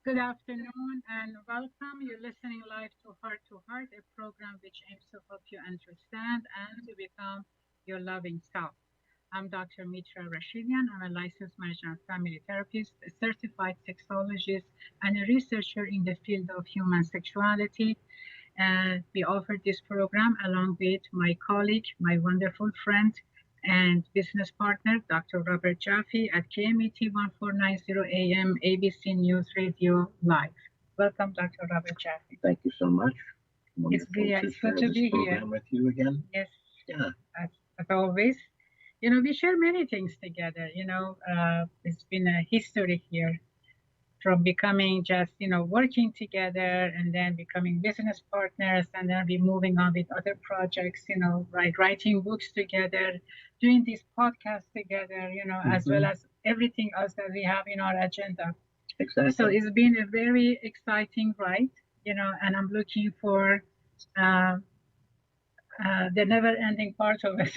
Good afternoon and welcome. You're listening live to Heart, a program which aims to help you understand and to become your loving self. I'm Dr. Mitra Rashidian. I'm a licensed marriage and family therapist, a certified sexologist, and a researcher in the field of human sexuality. And we offer this program along with my colleague, my wonderful friend, and business partner, Dr. Robert Jaffe at KMET 1490 AM ABC News Radio Live. Welcome, Dr. Robert Jaffe. Thank you so much. It's good to be here with you again. Yes, Yeah. as always. We share many things together. It's been a history here from becoming just, working together and then becoming business partners and then be moving on with other projects, writing books together, doing this podcast together, as well as everything else that we have in our agenda. Exactly. So it's been a very exciting ride, and I'm looking for uh, the never ending part of it.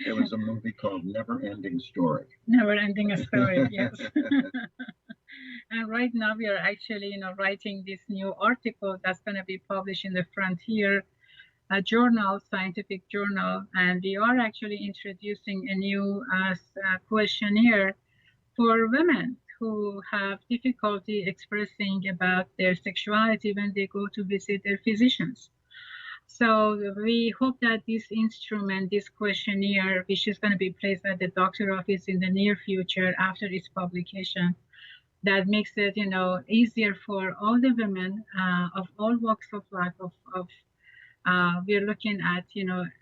There was a movie called Never Ending Story. Never ending story, yes. And right now we are actually, writing this new article that's going to be published in the Frontier journal, scientific journal, and we are actually introducing a new questionnaire for women who have difficulty expressing about their sexuality when they go to visit their physicians. So we hope that this instrument, this questionnaire, which is going to be placed at the doctor office in the near future after its publication, that makes it, easier for all the women of all walks of life. We're looking at,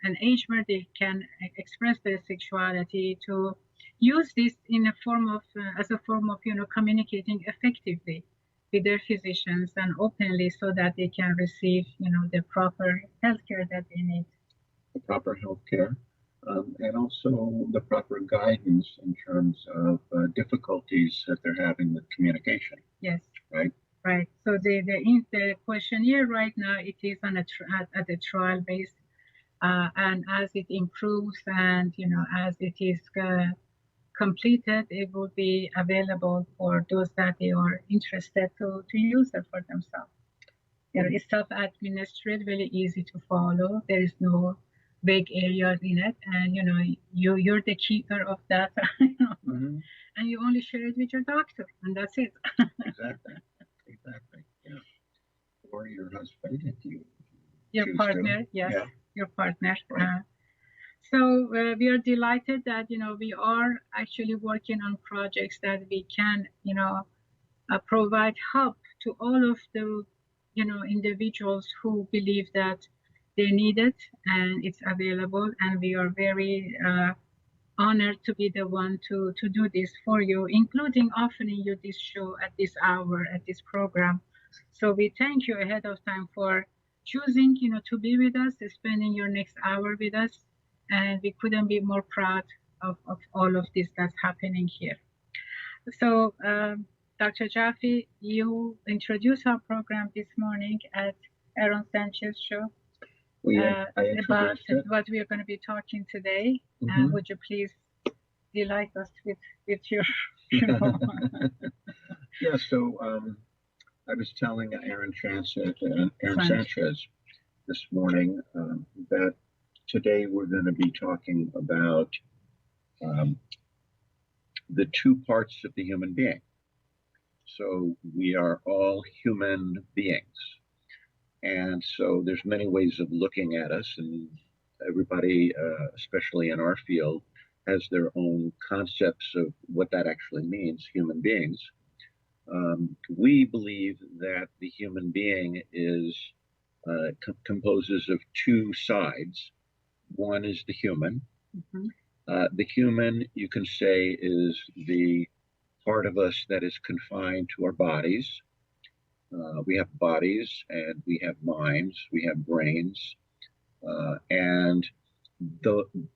an age where they can express their sexuality to use this in a form of, as a form of, communicating effectively with their physicians and openly so that they can receive, the proper health care that they need. The proper health care and also the proper guidance in terms of difficulties that they're having with communication. Yes. Right? Right. So the questionnaire right now, it is on at a trial base. And as it improves and, as it is completed, it will be available for those that they are interested to use it for themselves. It's self-administered, really easy to follow. There is no vague areas in it, and you're the keeper of that, and you only share it with your doctor, and that's it. Exactly. Yeah. Or your husband, if you your choose partner, to. yes, Yeah. your partner. Right. So we are delighted that we are actually working on projects that we can provide help to all of the individuals who believe that they need it and it's available, and we are very honored to be the one to do this for you, including offering you this show at this hour at this program. So we thank you ahead of time for choosing to be with us, spending your next hour with us, and we couldn't be more proud of all of this that's happening here. So Dr. Jaffe, you introduced our program this morning at Aaron Sanchez show about what we are going to be talking today. Would you please delight us with your Yeah, so I was telling Aaron Sanchez this morning that today we're going to be talking about the two parts of the human being. So we are all human beings. And so there's many ways of looking at us, and everybody, especially in our field, has their own concepts of what that actually means, human beings. We believe that the human being is composes of two sides. One is the human. The human, you can say, is the part of us that is confined to our bodies. We have bodies and we have minds, we have brains, and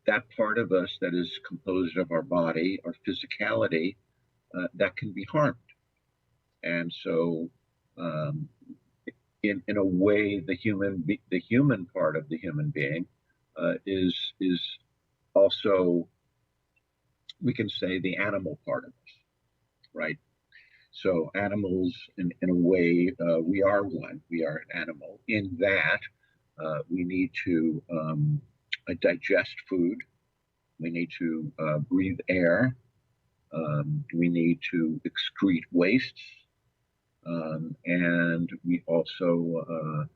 that part of us that is composed of our body, our physicality, that can be harmed. And so, in a way, the human part of the human being is also, we can say, the animal part of us, right? So animals, in a way, we are one. We are an animal in that we need to digest food. We need to breathe air. We need to excrete wastes. And we also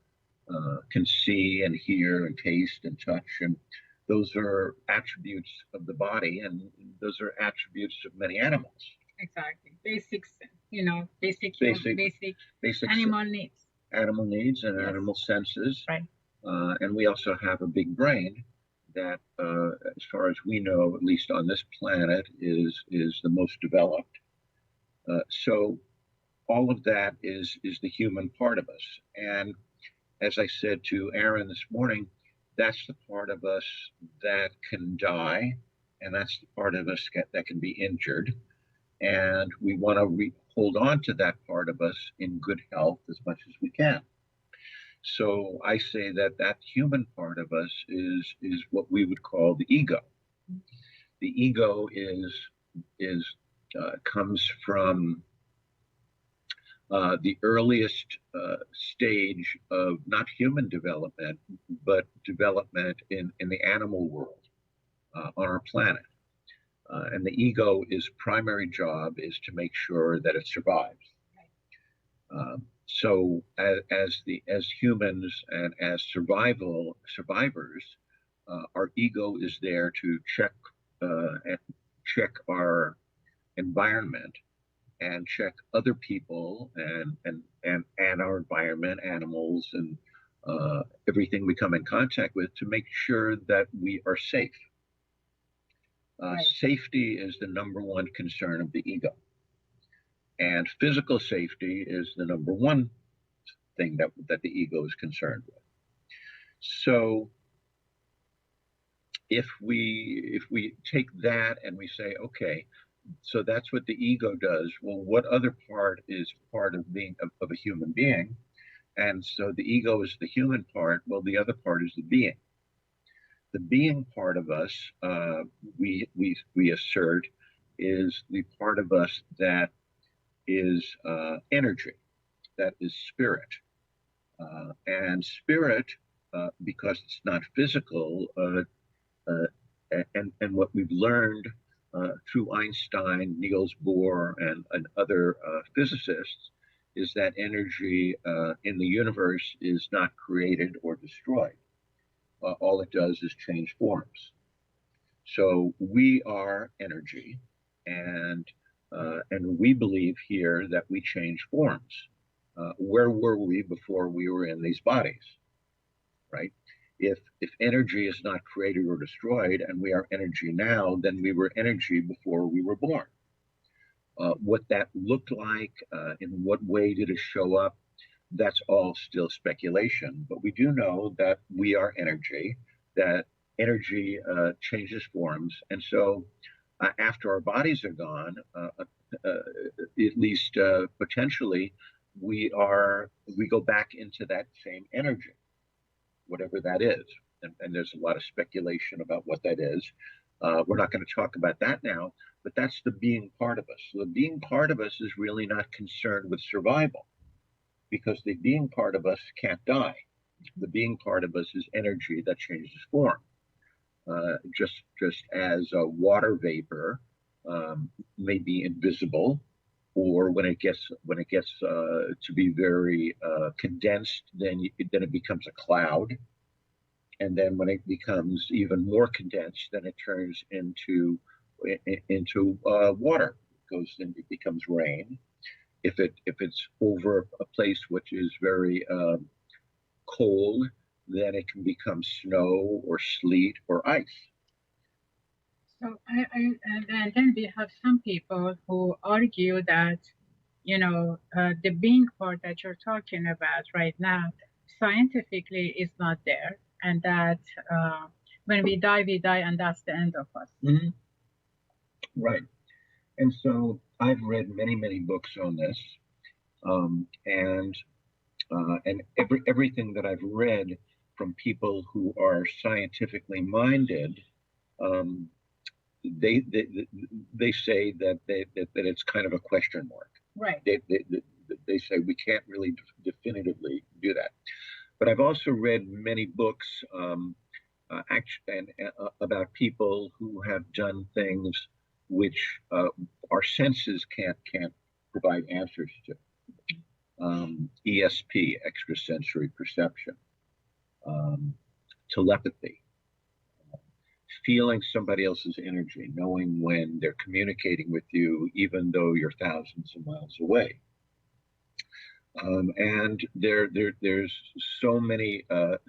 can see and hear and taste and touch. And those are attributes of the body, and those are attributes of many animals. Exactly. Basics, basic basic animal needs. Animal needs and Yes. Animal senses. Right. And we also have a big brain that, as far as we know, at least on this planet, is the most developed. So all of that is the human part of us. And as I said to Aaron this morning, that's the part of us that can die, and that's the part of us that can be injured. And we want to hold on to that part of us in good health as much as we can. So I say that that human part of us is what we would call the ego. The ego is comes from the earliest stage of not human development, but development in the animal world on our planet. And the ego's primary job is to make sure that it survives. So as humans and as survivors, our ego is there to check our environment and check other people and our environment, animals, and everything we come in contact with to make sure that we are safe. Right. Safety is the number one concern of the ego. And physical safety is the number one thing that the ego is concerned with. So if we take that and we say, okay, so that's what the ego does. Well, what other part is part of being of a human being? And so the ego is the human part. Well, the other part is the being. The being part of us, we assert, is the part of us that is energy, that is spirit. And spirit, because it's not physical, and what we've learned through Einstein, Niels Bohr, and other physicists, is that energy in the universe is not created or destroyed. All it does is change forms. So we are energy, and we believe here that we change forms. Where were we before we were in these bodies, right? If energy is not created or destroyed, and we are energy now, then we were energy before we were born. What that looked like, in what way did it show up, that's all still speculation. But we do know that we are energy, that energy changes forms. And so after our bodies are gone, at least potentially, we go back into that same energy, whatever that is. And there's a lot of speculation about what that is. We're not going to talk about that now, but that's the being part of us. So the being part of us is really not concerned with survival, because the being part of us can't die. The being part of us is energy that changes form. Just as a water vapor may be invisible, or when it gets to be very condensed, then it becomes a cloud, and then when it becomes even more condensed, then it turns into water. It becomes rain. If it's over a place which is very cold, then it can become snow or sleet or ice. So and then we have some people who argue that the being part that you're talking about right now scientifically is not there, and that when we die, and that's the end of us. Mm-hmm. Right. And so I've read many books on this, and everything that I've read from people who are scientifically minded, they say that it's kind of a question mark. Right. They say we can't really definitively do that. But I've also read many books about people who have done things which our senses can't provide answers to. ESP, extrasensory perception, um, telepathy, feeling somebody else's energy, knowing when they're communicating with you, even though you're thousands of miles away. And there's so many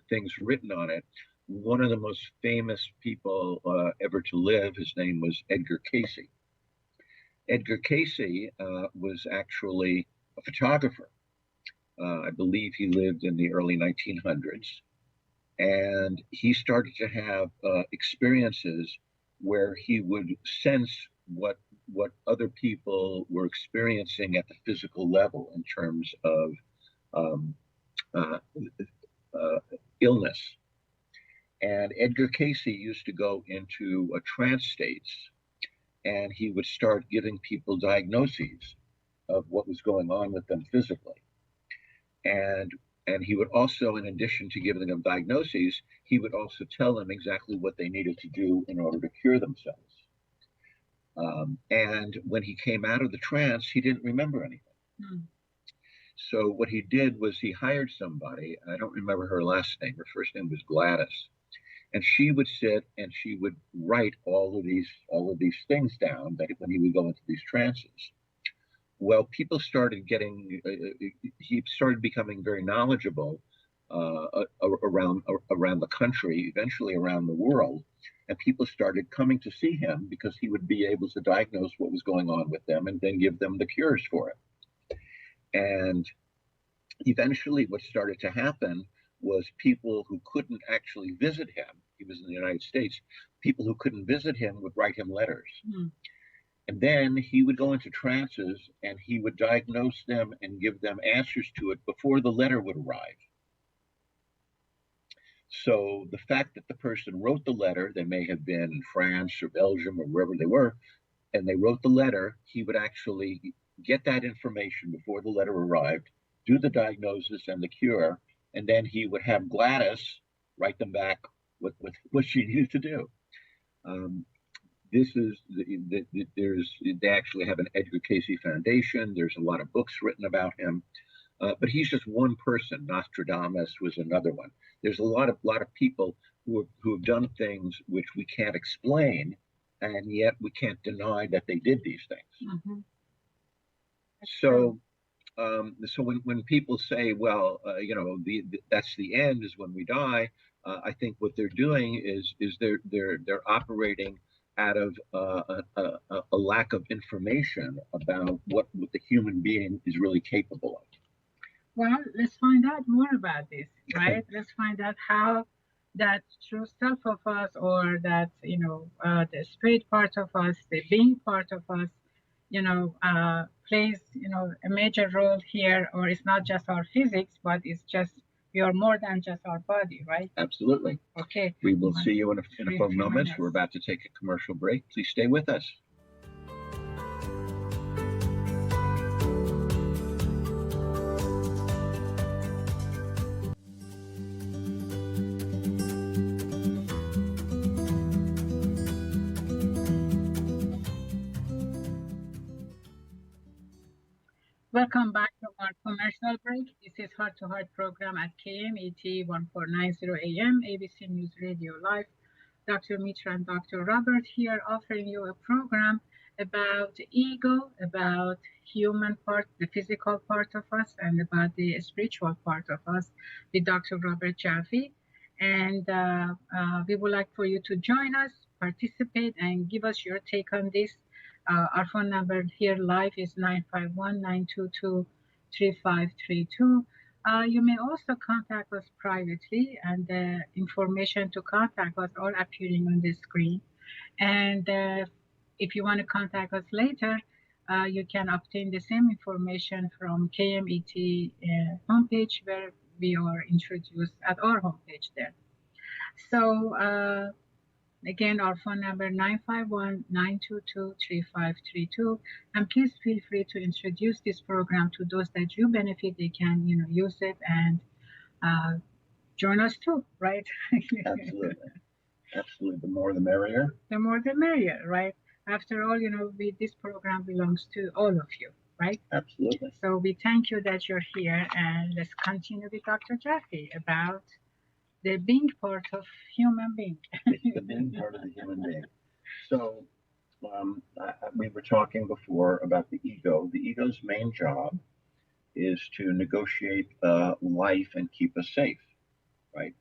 things written on it. One of the most famous people ever to live, his name was Edgar Cayce. Edgar Cayce was actually a photographer. I believe he lived in the early 1900s. And he started to have experiences where he would sense what other people were experiencing at the physical level in terms of um, uh, illness. And Edgar Cayce used to go into trance states, and he would start giving people diagnoses of what was going on with them physically. And and he would also, in addition to giving them diagnoses, he would also tell them exactly what they needed to do in order to cure themselves. And when he came out of the trance, he didn't remember anything. Mm. So what he did was he hired somebody. I don't remember her last name. Her first name was Gladys, and she would sit and she would write all of these things down that when he would go into these trances. Well, people started getting, he started becoming very knowledgeable around the country, eventually around the world, and people started coming to see him because he would be able to diagnose what was going on with them and then give them the cures for it. And eventually, what started to happen was people who couldn't actually visit him. He was in the United States. People who couldn't visit him would write him letters. Mm. And then he would go into trances and he would diagnose them and give them answers to it before the letter would arrive. So the fact that the person wrote the letter, they may have been in France or Belgium or wherever they were, and they wrote the letter, he would actually get that information before the letter arrived, do the diagnosis and the cure, and then he would have Gladys write them back what she needed to do. This is they actually have an Edgar Cayce Foundation. There's a lot of books written about him, but he's just one person. Nostradamus was another one. There's a lot of people who have done things which we can't explain, and yet we can't deny that they did these things. Mm-hmm. So when people say, well, that's the end, is when we die, I think what they're doing is they're operating out of a lack of information about what the human being is really capable of. Well, let's find out more about this, right? Let's find out how that true self of us, or that, the spirit part of us, the being part of us, plays, a major role here, or it's not just our physics, but it's just, we are more than just our body, right? Absolutely. Okay. We will see you in a few moments. We're about to take a commercial break. Please stay with us. Welcome back to our commercial break. This is Heart to Heart program at KMET 1490 AM, ABC News Radio Live. Dr. Mitra and Dr. Robert here, offering you a program about ego, about human part, the physical part of us, and about the spiritual part of us with Dr. Robert Jaffe. And we would like for you to join us, participate, and give us your take on this. Our phone number here live is 951-922-3532. You may also contact us privately, and the information to contact us are appearing on the screen. And if you want to contact us later, you can obtain the same information from KMET homepage, where we are introduced at our homepage there. So Again, our phone number 951-922-3532. And please feel free to introduce this program to those that you benefit. They can, use it and uh, join us too, right? Absolutely. Absolutely. The more the merrier. The more the merrier, right? After all, this program belongs to all of you, right? Absolutely. So we thank you that you're here, and let's continue with Dr. Jaffe about the being part of human being. The being part of the human being. So we were talking before about the ego. The ego's main job is to negotiate life and keep us safe, right?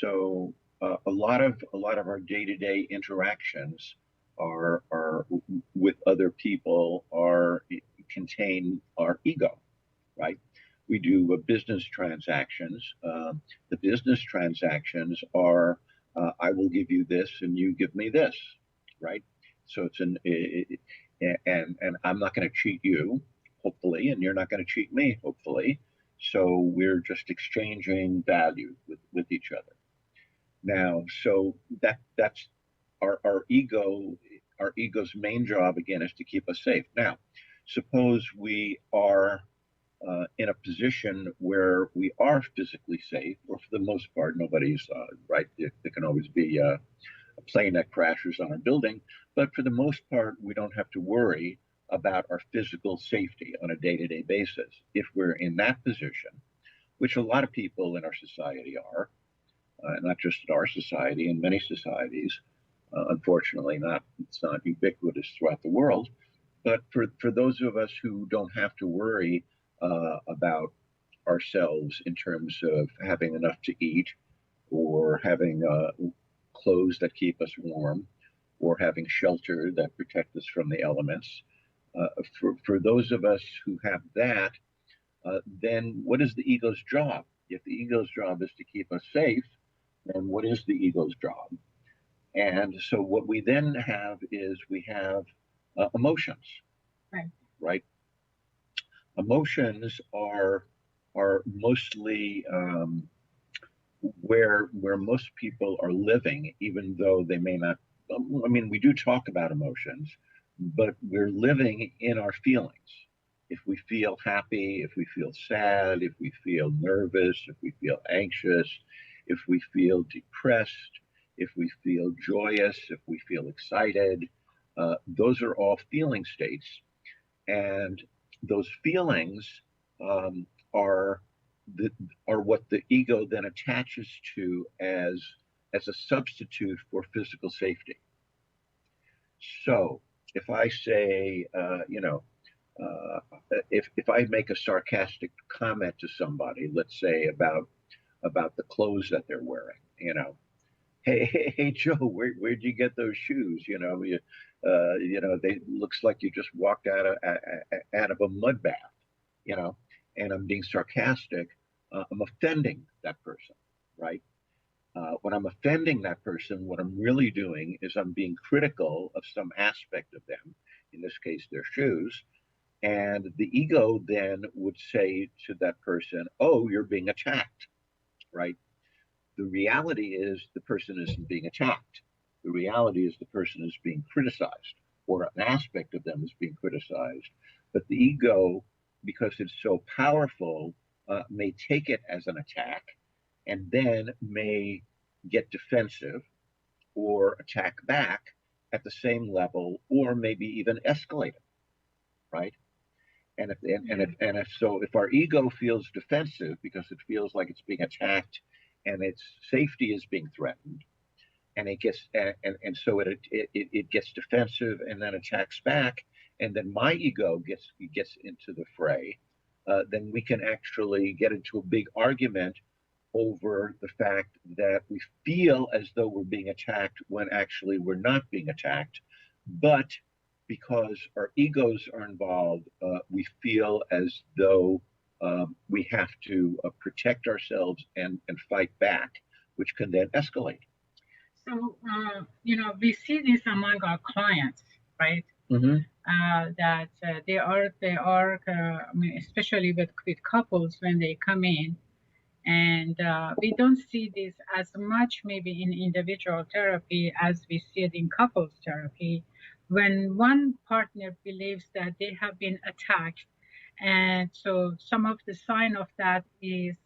So a lot of our day-to-day interactions are with other people are contain our ego, right? We do business transactions. The business transactions are I will give you this and you give me this, right? So and I'm not going to cheat you, hopefully, and you're not going to cheat me, hopefully. So we're just exchanging value with each other. Now, so that's our ego. Our ego's main job again is to keep us safe. Now, suppose we are in a position where we are physically safe, or for the most part, nobody's right. There can always be a plane that crashes on a building, but for the most part, we don't have to worry about our physical safety on a day-to-day basis. If we're in that position, which a lot of people in our society are, not just in our society, in many societies, unfortunately, it's not ubiquitous throughout the world. But for those of us who don't have to worry about ourselves in terms of having enough to eat or having clothes that keep us warm or having shelter that protect us from the elements, for those of us who have that, then what is the ego's job? If the ego's job is to keep us safe, then what is the ego's job? And so what we then have is we have emotions, Right. right? Emotions are mostly where most people are living, even though they may not. I mean, we do talk about emotions, but we're living in our feelings. If we feel happy, if we feel sad, if we feel nervous, if we feel anxious, if we feel depressed, if we feel joyous, if we feel excited, those are all feeling states. And those feelings um, are the, are what the ego then attaches to as a substitute for physical safety. So if I say, uh, if I make a sarcastic comment to somebody, let's say about the clothes that they're wearing, hey Joe, where'd you get those shoes? They looks like you just walked out of a mud bath, you know, and I'm being sarcastic. I'm offending that person, right? When I'm offending that person, what I'm really doing is I'm being critical of some aspect of them, in this case, their shoes. And the ego then would say to that person, "Oh, you're being attacked," right? The reality is the person isn't being attacked. The reality is the person is being criticized, or an aspect of them is being criticized. But the ego, because it's so powerful, may take it as an attack and then may get defensive or attack back at the same level or maybe even escalate it, right? If our ego feels defensive because it feels like it's being attacked and its safety is being threatened, and it gets and so it gets defensive and then attacks back, and then my ego gets into the fray, then we can actually get into a big argument over the fact that we feel as though we're being attacked when actually we're not being attacked. But because our egos are involved, we feel as though we have to protect ourselves and fight back, which can then escalate. So, we see this among our clients, right? Mm-hmm. That they are, I mean, especially with couples when they come in, And we don't see this as much maybe in individual therapy as we see it in couples therapy. When one partner believes that they have been attacked, and so some of the sign of that is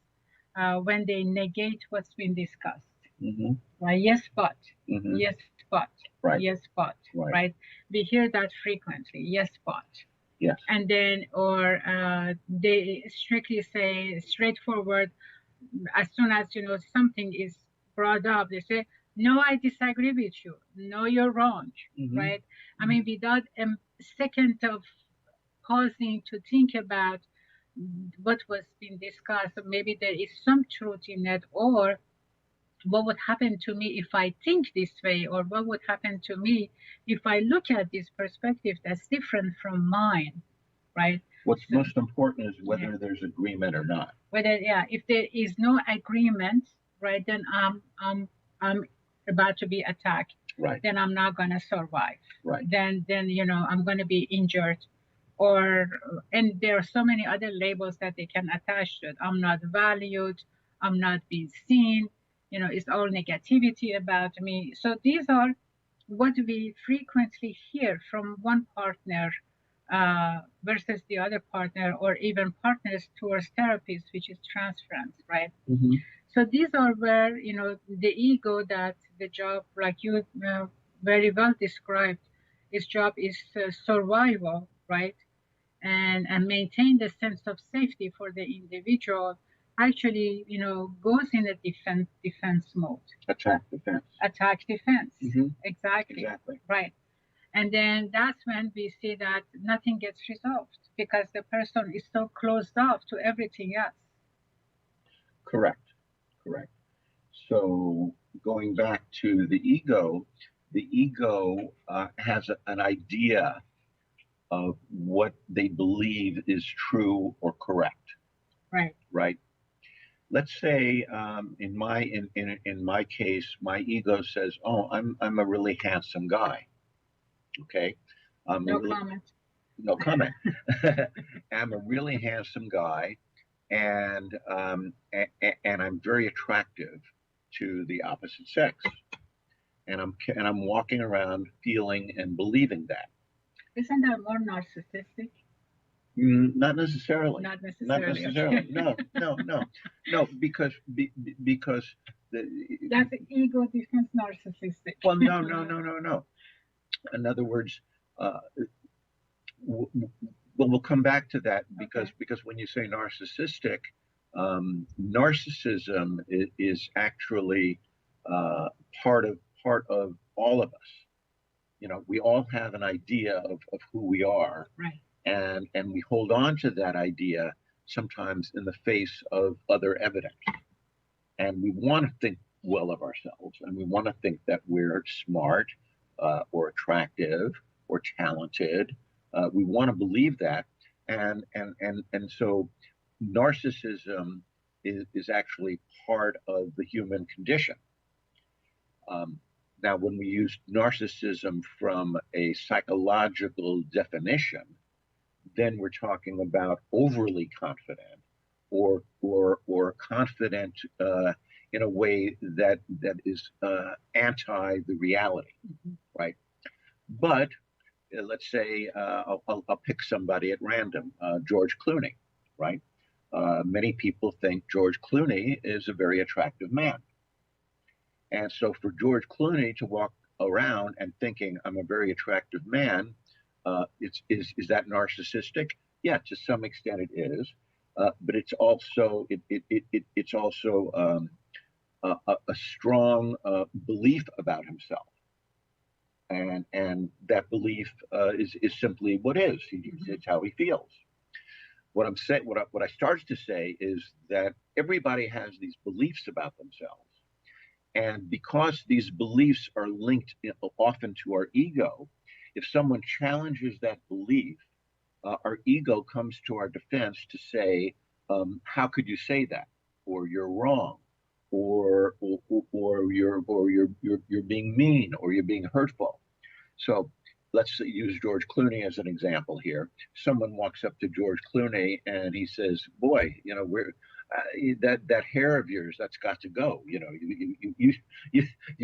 when they negate what's been discussed. Mm-hmm. Right? Yes, but. Mm-hmm. Yes, but. Right. Yes, but. Right. Right? We hear that frequently. Yes, but. Yes. And then, or they strictly say straightforward, as soon as something is brought up, they say, no, I disagree with you, no, you're wrong. Mm-hmm. Right? I mean, without a second of pausing to think about what was being discussed, maybe there is some truth in it, or what would happen to me if I think this way, or what would happen to me if I look at this perspective that's different from mine. Right? What's So, most important is whether there's agreement or not. Whether, yeah, if there is no agreement, right, then I'm about to be attacked. Right. Then I'm not gonna survive. Right. Then I'm gonna be injured, or and there are so many other labels that they can attach to it. I'm not valued. I'm not being seen. It's all negativity about me. So these are what we frequently hear from one partner versus the other partner, or even partners towards therapists, which is transference, right? Mm-hmm. So these are where, the ego, that the job, like you very well described, its job is survival, right? And maintain the sense of safety for the individual, actually, goes in a defense mode. Attack defense. Attack defense. Mm-hmm. Exactly. Exactly. Right. And then that's when we see that nothing gets resolved because the person is so closed off to everything else. Correct. Correct. So going back to the ego has an idea of what they believe is true or correct. Right. Right. Let's say in my case, my ego says, "Oh, I'm a really handsome guy." Okay. No comment. No comment. I'm a really handsome guy, and I'm very attractive to the opposite sex, and I'm walking around feeling and believing that. Isn't that more narcissistic? Not necessarily. Not necessarily. Not necessarily. No. Because that's ego defense narcissistic. Well, no. In other words, we'll come back to that because when you say narcissistic, narcissism is actually part of all of us. We all have an idea of who we are, right? And we hold on to that idea sometimes in the face of other evidence, and we want to think well of ourselves, and we want to think that we're smart, or attractive, or talented. We want to believe that, and so narcissism is actually part of the human condition. Now, when we use narcissism from a psychological definition, then we're talking about overly confident, or confident in a way that is anti the reality, right? But let's say I'll pick somebody at random, George Clooney, right? Many people think George Clooney is a very attractive man. And so for George Clooney to walk around and thinking I'm a very attractive man, is that narcissistic? Yeah, to some extent it is, but it's also it's also a strong belief about himself, and that belief is simply what is. It's how he feels. What I'm saying, what I started to say is that everybody has these beliefs about themselves. And because these beliefs are linked often to our ego, if someone challenges that belief, our ego comes to our defense to say, "How could you say that?" Or "You're wrong," or you're being mean, or you're being hurtful. So let's use George Clooney as an example here. Someone walks up to George Clooney and he says, "Boy, that hair of yours, that's got to go. You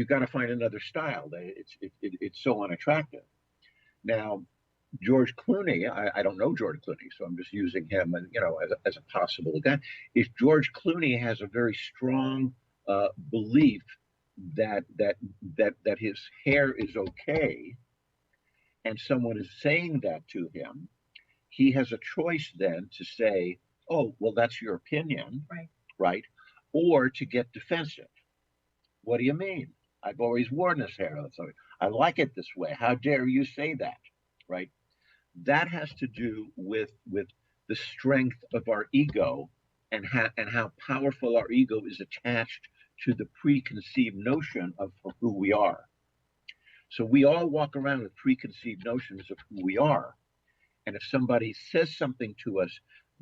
got to find another style. It's so unattractive. Now, George Clooney, I don't know George Clooney, so I'm just using him, as a possible guy. If George Clooney has a very strong belief that his hair is okay, and someone is saying that to him, he has a choice then to say, "Oh, well, that's your opinion," Right. right? Or to get defensive. What do you mean? I've always worn this hair. I like it this way. How dare you say that? Right? That has to do with the strength of our ego, and how powerful our ego is attached to the preconceived notion of who we are. So we all walk around with preconceived notions of who we are. And if somebody says something to us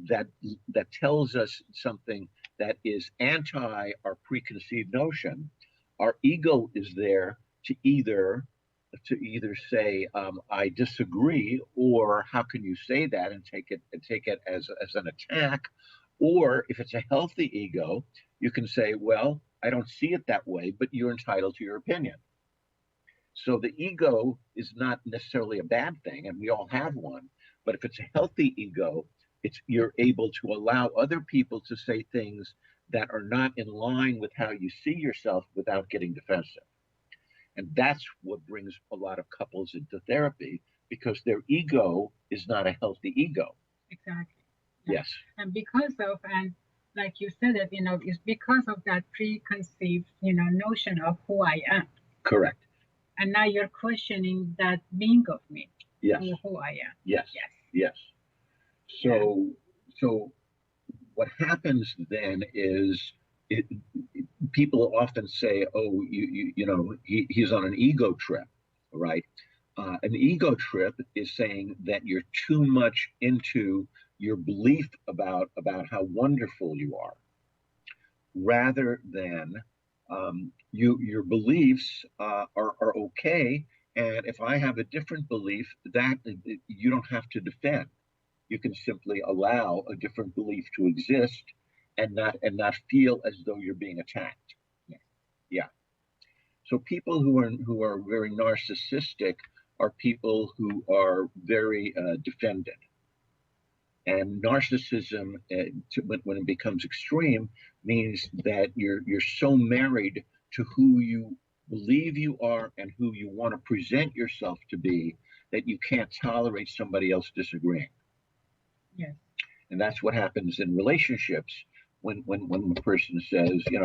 that that tells us something that is anti our preconceived notion, our ego is there to either say, I disagree, or how can you say that, and take it as an attack. Or if it's a healthy ego, you can say, well, I don't see it that way, but you're entitled to your opinion. So the ego is not necessarily a bad thing, and we all have one. But if it's a healthy ego, it's you're able to allow other people to say things that are not in line with how you see yourself without getting defensive. And that's what brings a lot of couples into therapy, because their ego is not a healthy ego. Exactly. Yeah. Yes, And like you said it, it's because of that preconceived, notion of who I am. correct. And now you're questioning that being of me, Yes, who I am. yes, Yes. yes. Yeah. So what happens then is it, people often say, "Oh, he's on an ego trip," right? An ego trip is saying that you're too much into your belief about how wonderful you are, rather than your beliefs are okay. And if I have a different belief, that you don't have to defend. You can simply allow a different belief to exist, and not feel as though you're being attacked. Yes. Yeah. So people who are very narcissistic are people who are very defended. And narcissism, when it becomes extreme, means that you're so married to who you believe you are and who you want to present yourself to be, that you can't tolerate somebody else disagreeing. Yes. And that's what happens in relationships when the person says, I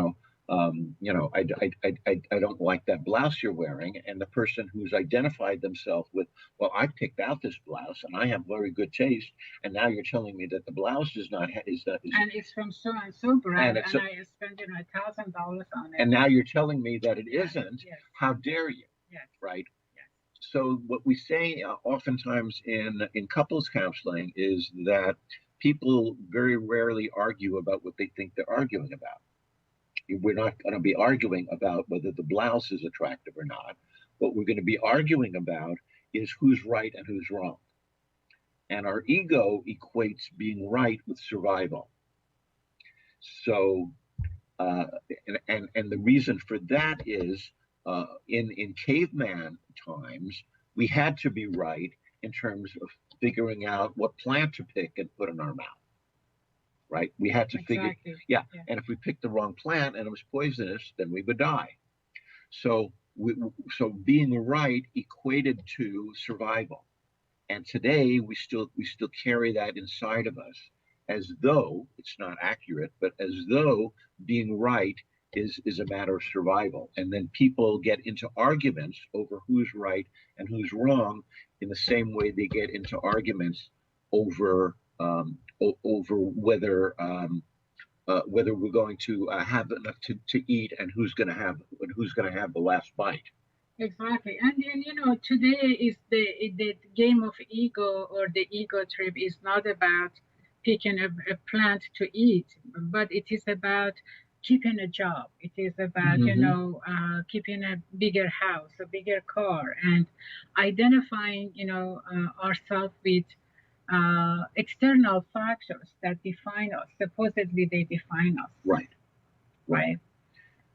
don't like that blouse you're wearing, and the person who's identified themselves with, well, I picked out this blouse and I have very good taste, and now you're telling me that the blouse is not And it's from so and so brand, and I spent $1,000 on it. and now you're telling me that it Yes. isn't. Yes. How dare you? Yes. Right? Yes. So what we say oftentimes in couples counseling is that people very rarely argue about what they think they're arguing about. We're not going to be arguing about whether the blouse is attractive or not. What we're going to be arguing about is who's right and who's wrong. And our ego equates being right with survival. So, and the reason for that is, in caveman times, we had to be right in terms of figuring out what plant to pick and put in our mouth. Right? We had to figure, Exactly. yeah. Yeah. And if we picked the wrong plant and it was poisonous, then we would die. So, so being right equated to survival. And today we still carry that inside of us, as though it's not accurate, but as though being right is a matter of survival. And then people get into arguments over who's right and who's wrong, in the same way they get into arguments over over whether we're going to have enough to eat, and who's going to have the last bite. Exactly. And then, today is the game of ego, or the ego trip is not about picking a plant to eat, but it is about keeping a job. It is about, keeping a bigger house, a bigger car, and identifying, ourselves with external factors that define us. Supposedly they define us. Right. Right.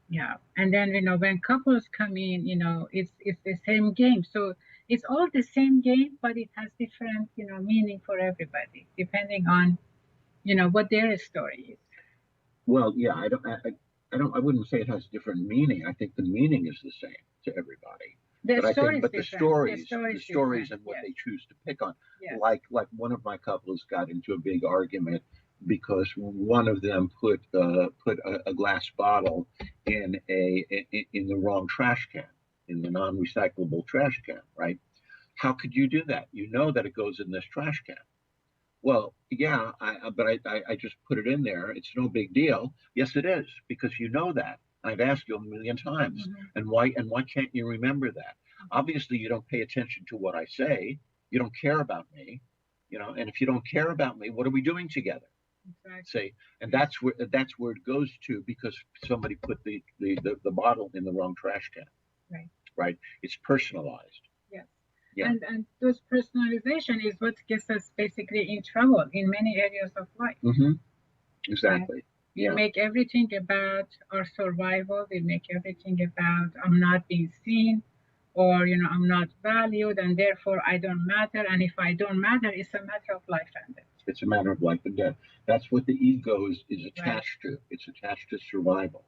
Yeah. And then, when couples come in, it's the same game. So it's all the same game, but it has different, meaning for everybody, depending on, what their story is. Well, yeah, I wouldn't say it has different meaning. I think the meaning is the same to everybody. The But I story think, is but different. the stories and what Yes. they choose to pick on, Yes. like one of my couples got into a big argument because one of them put a glass bottle in the wrong trash can, in the non-recyclable trash can, right? How could you do that? You know that it goes in this trash can. Well, yeah, but I just put it in there. It's no big deal. Yes, it is, because you know that. I've asked you a million times. Mm-hmm. And why can't you remember that? Obviously, you don't pay attention to what I say. You don't care about me, and if you don't care about me, what are we doing together? Exactly. Say, and that's where it goes to, because somebody put the bottle in the wrong trash can. Right. Right? It's personalized. Yes. Yeah. And those personalization is what gets us basically in trouble in many areas of life. Mm-hmm. Exactly. We Yeah. make everything about our survival. We make everything about I'm not being seen, or I'm not valued, and therefore I don't matter. And if I don't matter, it's a matter of life and death. It's a matter of life and death. That's what the ego is Right. attached to. It's attached to survival.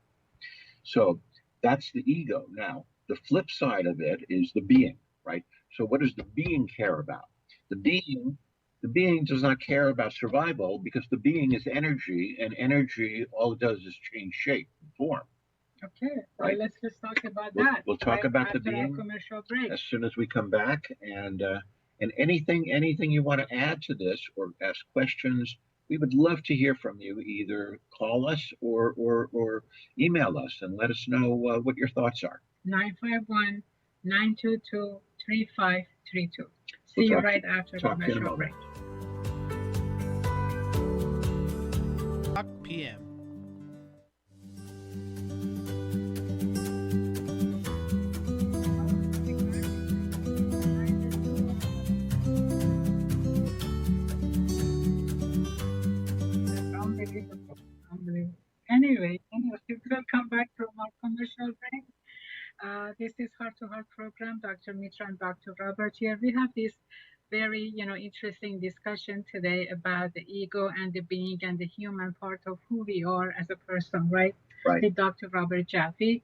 So that's the ego. Now, the flip side of it is the being, right? So what does the being care about? The being does not care about survival, because the being is energy, and energy, all it does is change shape and form. Okay, well, Right. let's just talk about that. We'll talk about the after our being commercial break. as soon as we come back, and anything you want to add to this or ask questions, we would love to hear from you. Either call us or email us and let us know what your thoughts are. 951 922 3532. See you right after the commercial break. PM. Unbelievable. Anyway, welcome back from our commercial break. This is Heart to Heart program. Dr. Mitra and Dr. Robert here. We have this very, interesting discussion today about the ego and the being and the human part of who we are as a person, right? Right. With Dr. Robert Jaffe.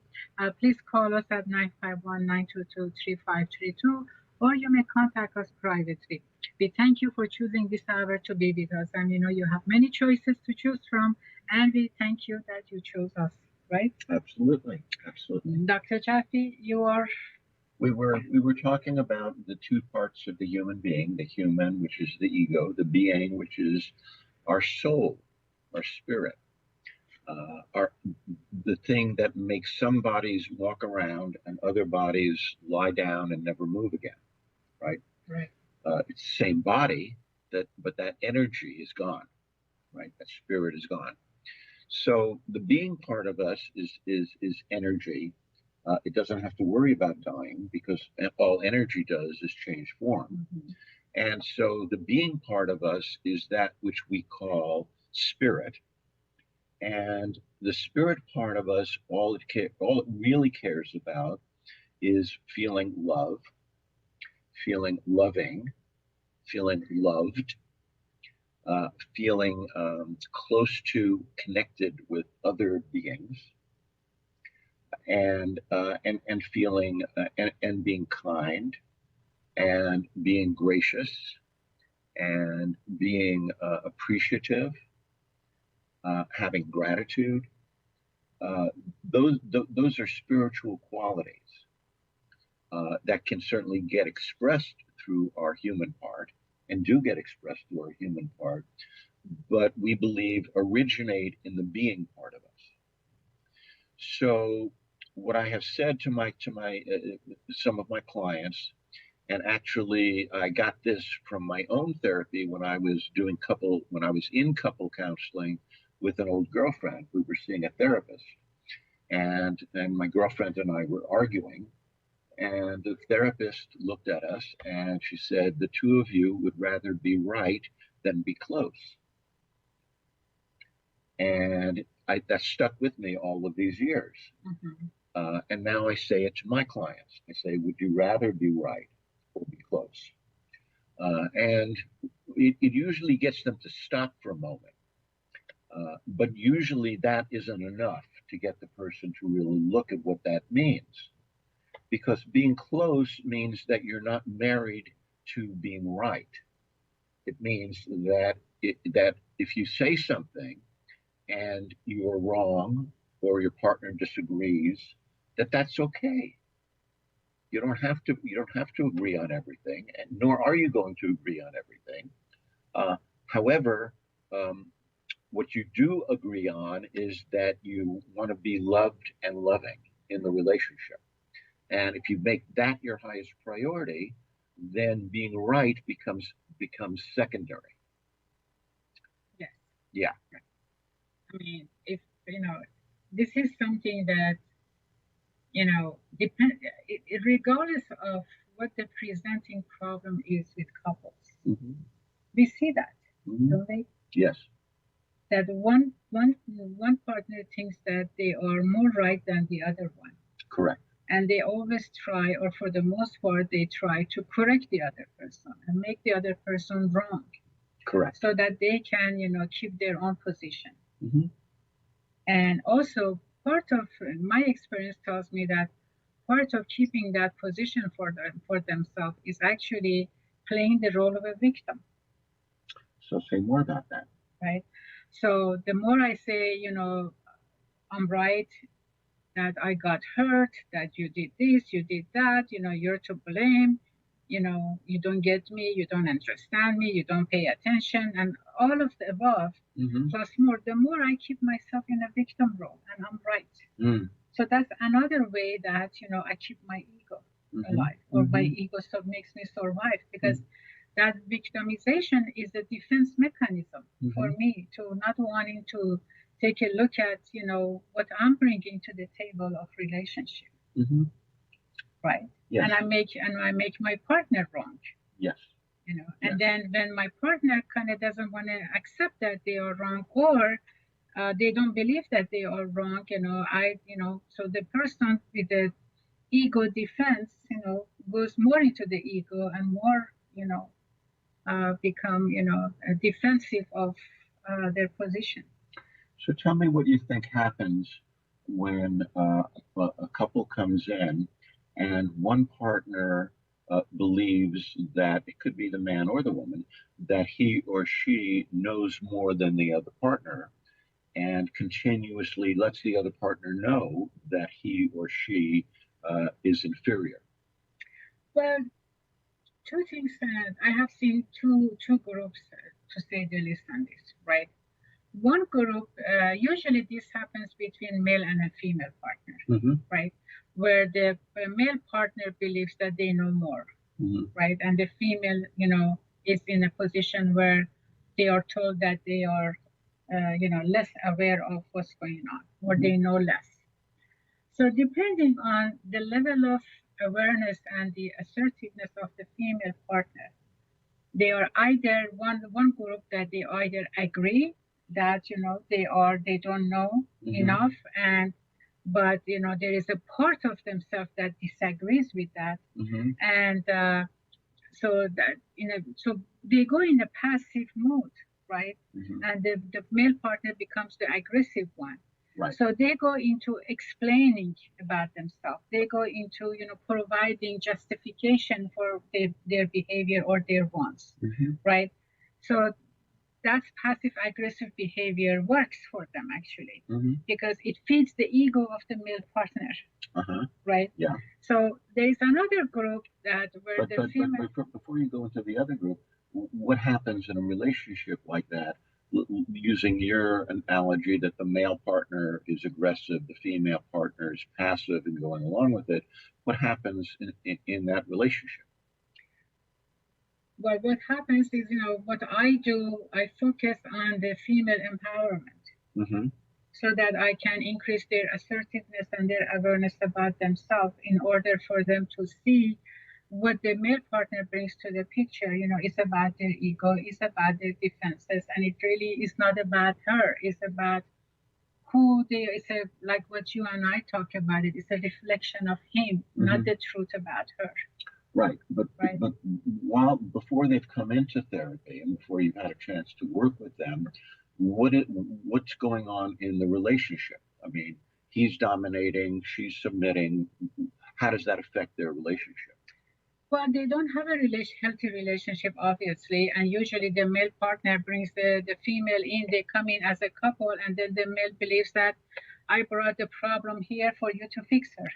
Please call us at 951-922-3532, or you may contact us privately. We thank you for choosing this hour to be with us. And you have many choices to choose from, and we thank you that you chose us, right? Absolutely. Dr. Jaffe, you are. We were talking about the two parts of the human being: the human, which is the ego; the being, which is our soul, our spirit, the thing that makes some bodies walk around and other bodies lie down and never move again. Right. Right. It's the same body, but that energy is gone. Right. That spirit is gone. So the being part of us is energy. It doesn't have to worry about dying, because all energy does is change form. Mm-hmm. And so the being part of us is that which we call spirit. And the spirit part of us, all it really cares about is feeling love, feeling loving, feeling loved, feeling close to, connected with other beings, and feeling and being kind, and being gracious, and being appreciative, having gratitude. Those are spiritual qualities that can certainly get expressed through our human part, and do get expressed through our human part, but we believe originate in the being part of us. So what I have said to my some of my clients, and actually I got this from my own therapy when I was in couple counseling with an old girlfriend. We were seeing a therapist, and my girlfriend and I were arguing, And the therapist looked at us and she said, the two of you would rather be right than be close. And that stuck with me all of these years. Mm-hmm. And now I say it to my clients. I say, would you rather be right or be close? And it usually gets them to stop for a moment. But usually that isn't enough to get the person to really look at what that means. Because being close means that you're not married to being right. It means that if you say something and you're wrong or your partner disagrees, that's okay. You don't have to agree on everything, and nor are you going to agree on everything. However, um, what you do agree on is that you want to be loved and loving in the relationship. And if you make that your highest priority, then being right becomes secondary. Yes. Yeah. I mean, if this is something that depend regardless of what the presenting problem is with couples, Mm-hmm. we see that, Mm-hmm. don't we? Yes. That one partner thinks that they are more right than the other one. Correct. And they always try, or for the most part, they try to correct the other person and make the other person wrong. Correct. So that they can, keep their own position. Mm-hmm. And also, part of my experience tells me that part of keeping that position for themselves is actually playing the role of a victim. So say more about that. Right. So the more I say, I'm right, that I got hurt, that you did this, you did that, you're to blame, you don't get me, you don't understand me, you don't pay attention, and all of the above, Mm-hmm. plus more, the more I keep myself in a victim role and I'm right. Mm. So that's another way that, I keep my ego Mm-hmm. alive, or Mm-hmm. my ego makes me survive, because that victimization is a defense mechanism for me to not wanting to take a look at what I'm bringing to the table of relationship, right? Yes. And I make my partner wrong. Yes. And then when my partner kind of doesn't want to accept that they are wrong, or they don't believe that they are wrong, so the person with the ego defense, goes more into the ego and more, become, defensive of their position. So tell me what you think happens when a couple comes in and one partner believes that it could be the man or the woman, that he or she knows more than the other partner and continuously lets the other partner know that he or she is inferior. Well, two things that I have seen two groups, to say the least, on this, right? One group, usually this happens between male and a female partner, right? Where the male partner believes that they know more, right? And the female, is in a position where they are told that they are, less aware of what's going on, or they know less. So depending on the level of awareness and the assertiveness of the female partner, they are either one group that they either agree that they don't know enough, but there is a part of themselves that disagrees with that, and so that so they go in a passive mode, right? And the male partner becomes the aggressive one. Right. So they go into explaining about themselves. They go into providing justification for their behavior or their wants, right? So that's passive aggressive behavior works for them, actually, because it feeds the ego of the male partner, right? Yeah. So there is another group that where the female. But before you go into the other group, what happens in a relationship like that? Using your analogy that the male partner is aggressive, the female partner is passive and going along with it, what happens in that relationship? Well, what happens is, what I do, I focus on the female empowerment. so that I can increase their assertiveness and their awareness about themselves in order for them to see what the male partner brings to the picture. It's about their ego, it's about their defenses, and it really is not about her. It's about who they it's a like what you and I talk about it. It's a reflection of him, not the truth about her. Right, but Right. but before they've come into therapy and before you've had a chance to work with them, what's going on in the relationship? I mean, he's dominating, she's submitting. How does that affect their relationship? Well, they don't have a healthy relationship, obviously, and usually the male partner brings the female in. They come in as a couple, and then the male believes that I brought the problem here for you to fix her.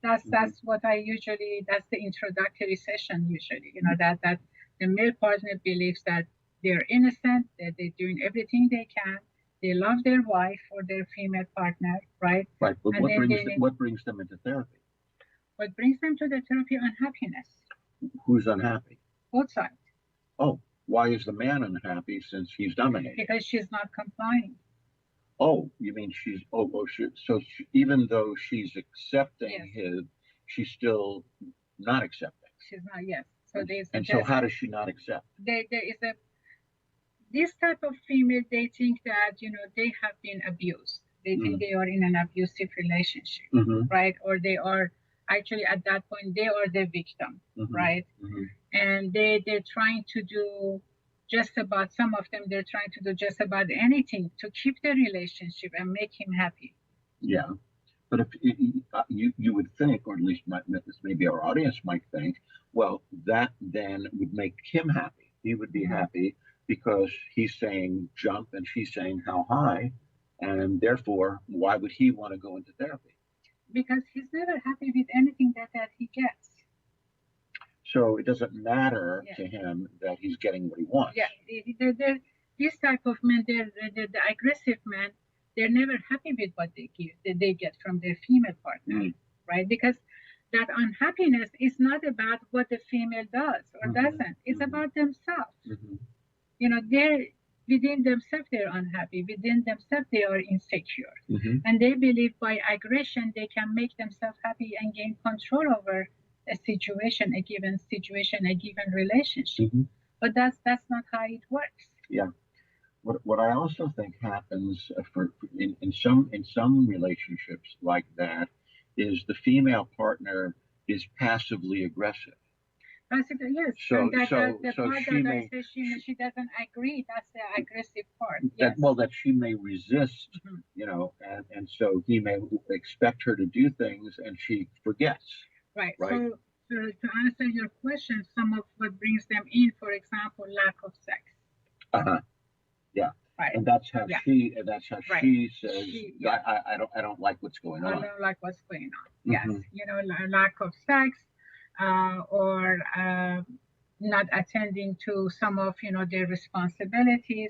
That's what I usually. That's the introductory session usually. That the male partner believes that they're innocent, that they're doing everything they can. They love their wife or their female partner, right? Right, but what brings them into therapy? What brings them to the therapy? Unhappiness. Who's unhappy? Both sides. Oh, why is the man unhappy since he's dominating? Because she's not complying. Oh, you mean even though she's accepting his, she's still not accepting. She's not, yes. So so how does she not accept? There is this type of female, they think that, they have been abused. They think they are in an abusive relationship, right? Or they are actually at that point, they are the victim, right? And they're trying to do some of them, they're trying to do just about anything to keep the relationship and make him happy. Yeah. But if you would think, or at least maybe our audience might think, well, that then would make him happy. He would be happy because he's saying jump and she's saying how high. And therefore, why would he want to go into therapy? Because he's never happy with anything that he gets. So it doesn't matter to him that he's getting what he wants. Yeah, this type of men, the aggressive men, they're never happy with what they get from their female partner, right? Because that unhappiness is not about what the female does or doesn't. It's about themselves. They're within themselves, they're unhappy. Within themselves, they are insecure. And they believe by aggression, they can make themselves happy and gain control over a situation, a given situation, a given relationship. But that's not how it works. Yeah. What I also think happens in some relationships like that is the female partner is passively aggressive. Yes. So she doesn't agree. That's the aggressive part. That she may resist, and so he may expect her to do things, and she forgets. Right. So to answer your question, some of what brings them in, for example, lack of sex. Yeah. Right. And that's how she says, I don't like what's going on. I don't like what's going on. Yes. Lack of sex, or not attending to some of their responsibilities.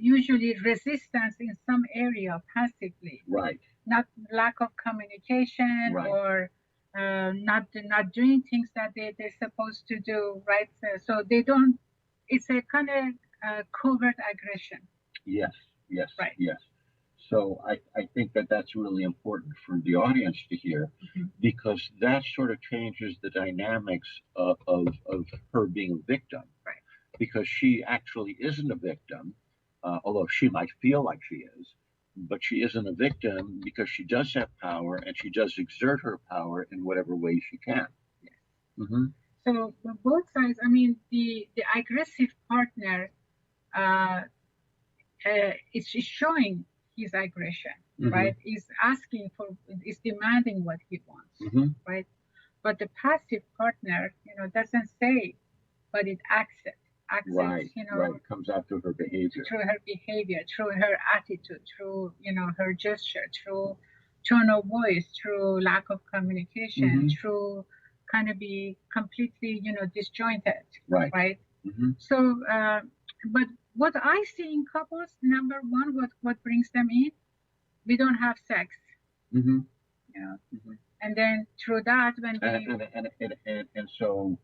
Usually resistance in some area passively. Right. Not lack of communication, or not doing things that they're supposed to do, right? So they don't. It's a kind of covert aggression. Yes. Right. Yes. So I think that's really important for the audience to hear, because that sort of changes the dynamics of her being a victim. Right. Because she actually isn't a victim, although she might feel like she is, but she isn't a victim because she does have power and she does exert her power in whatever way she can. Yes. So both sides, I mean, the aggressive partner is showing his aggression, right? Is demanding what he wants, right? But the passive partner, doesn't say, but it acts it. Right. It comes out through her behavior. Through her behavior, through her attitude, through, her gesture, through tone of voice, through lack of communication, through kind of be completely, disjointed. Right. So, but what I see in couples, number one, what brings them in, we don't have sex. And then through that, when we and so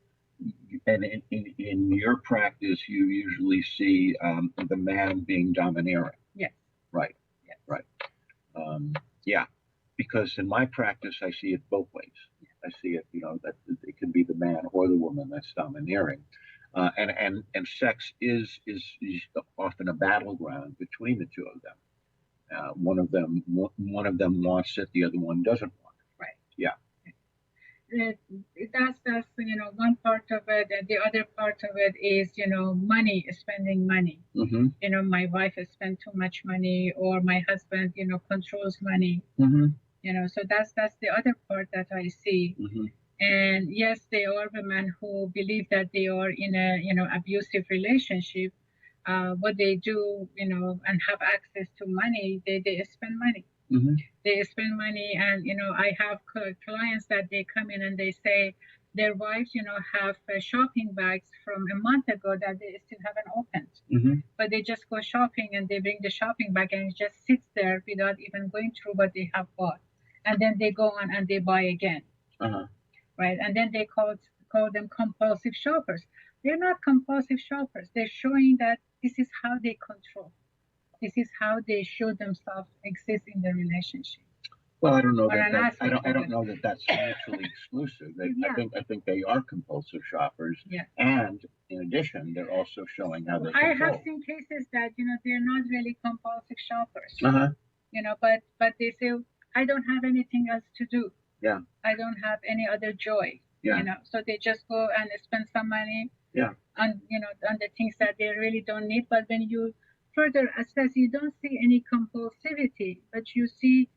and in your practice, you usually see the man being domineering. Yes. Right. Yes. Right. Yeah. Because in my practice, I see it both ways. I see it, that it can be the man or the woman that's domineering. And sex is often a battleground between the two of them. One of them wants it, the other one doesn't want it. Right. Yeah. That's one part of it, and the other part of it is money, spending money. Mm-hmm. My wife has spent too much money, or my husband controls money. Mm-hmm. So that's the other part that I see. Mm-hmm. And yes, there are women who believe that they are in a abusive relationship. What they do, and have access to money, they spend money. Mm-hmm. They spend money, and I have clients that they come in and they say their wives, have shopping bags from a month ago that they still haven't opened. Mm-hmm. But they just go shopping and they bring the shopping bag and it just sits there without even going through what they have bought, and then they go on and they buy again. Uh-huh. Right? And then they call them compulsive shoppers. They're not compulsive shoppers. They're showing that this is how they control. This is how they show themselves exist in the relationship. Well, I don't know Or an that I aspect don't of know that that's mutually exclusive. Yeah. I think they are compulsive shoppers, Yeah. and in addition, they're also showing how they I control. have seen cases that they're not really compulsive shoppers. Uh-huh. But they say I don't have anything else to do. Yeah. I don't have any other joy. Yeah. So they just go and spend some money. Yeah. On on the things that they really don't need. But when you further assess, you don't see any compulsivity, but you see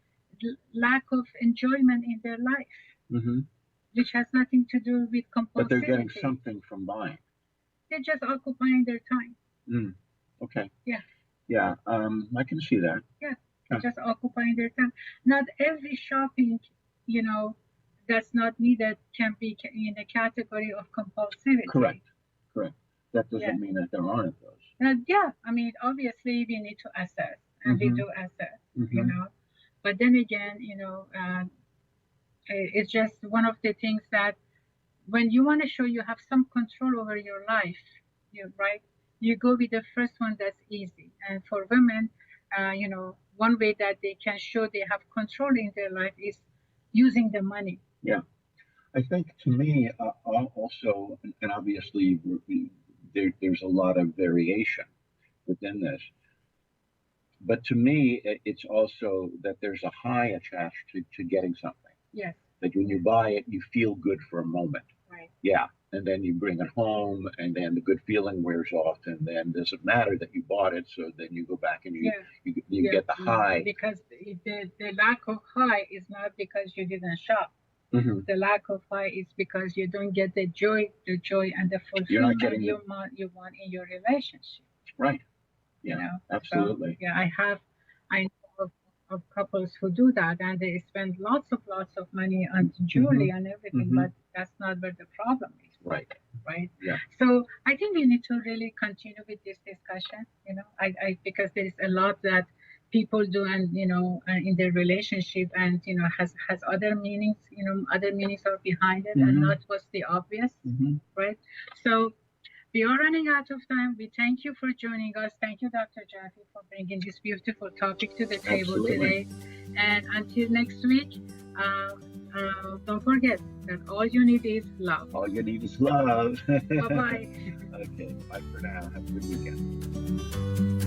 lack of enjoyment in their life, Mm-hmm. which has nothing to do with compulsivity. But they're getting something from buying. They're just occupying their time. Mm. Okay. Yeah. Yeah. I can see that. Yeah. They're just occupying their time. Not every shopping, that's not needed can be in a category of compulsivity. Correct. That doesn't mean that there aren't those. Yeah. I mean, obviously we need to assess, and we do assess, Mm-hmm. But then again, it's just one of the things that when you want to show you have some control over your life, you go with the first one that's easy. And for women, one way that they can show they have control in their life is using the money. Yeah. I think to me, also, and obviously there's a lot of variation within this, but to me, it's also that there's a high attached to getting something. Yes. That when you buy it, you feel good for a moment. Right. Yeah. And then you bring it home, and then the good feeling wears off, and then does it matter that you bought it? So then you go back and you get the high. Because the lack of high is not because you didn't shop. Mm-hmm. The lack of high is because you don't get the joy and the fulfillment you want in your relationship. Right. Yeah. Absolutely. So, I know of couples who do that, and they spend lots of money on jewelry and everything, but that's not where the problem is. Right. Yeah. So I think we need to really continue with this discussion. I because there is a lot that people do, and in their relationship, and has other meanings. Other meanings are behind it, and not what's the obvious. Right. So we are running out of time. We thank you for joining us. Thank you, Dr. Jaffe, for bringing this beautiful topic to the table today. And until next week, don't forget that all you need is love. All you need is love. Bye-bye. Okay, bye for now. Have a good weekend.